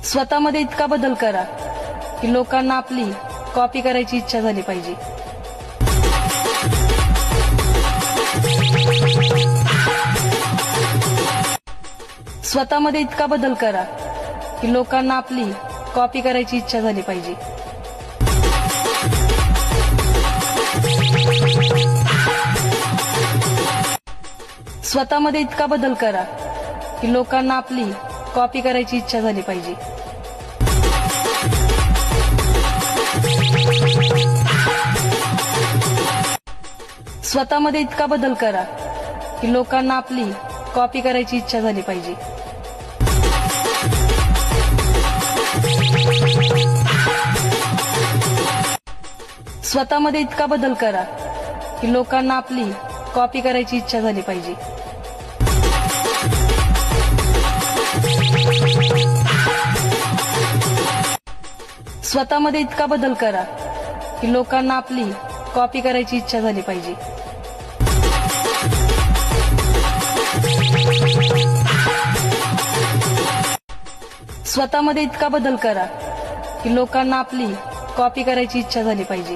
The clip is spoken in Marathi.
स्वतःमध्ये इतका बदल करा की लोकांना आपली कॉपी करायची इच्छा झाली पाहिजे। स्वतःमध्ये इतका बदल करा की लोकांना आपली कॉपी करायची इच्छा झाली पाहिजे। स्वतःमध्ये इतका बदल करा की लोकांना आपली कॉपी करायची इच्छा झाली पाहिजे। स्वतःमध्ये इतका बदल करा की लोकांना आपली कॉपी करायची इच्छा झाली पाहिजे। स्वतःमध्ये इतका बदल करा की लोकांना आपली कॉपी करायची इच्छा झाली पाहिजे। स्वतःमध्ये इतका बदल करा की लोकांना आपली कॉपी करायची इच्छा झाली पाहिजे। स्वतःमध्ये इतका बदल करा की लोकांना आपली कॉपी करायची इच्छा झाली पाहिजे।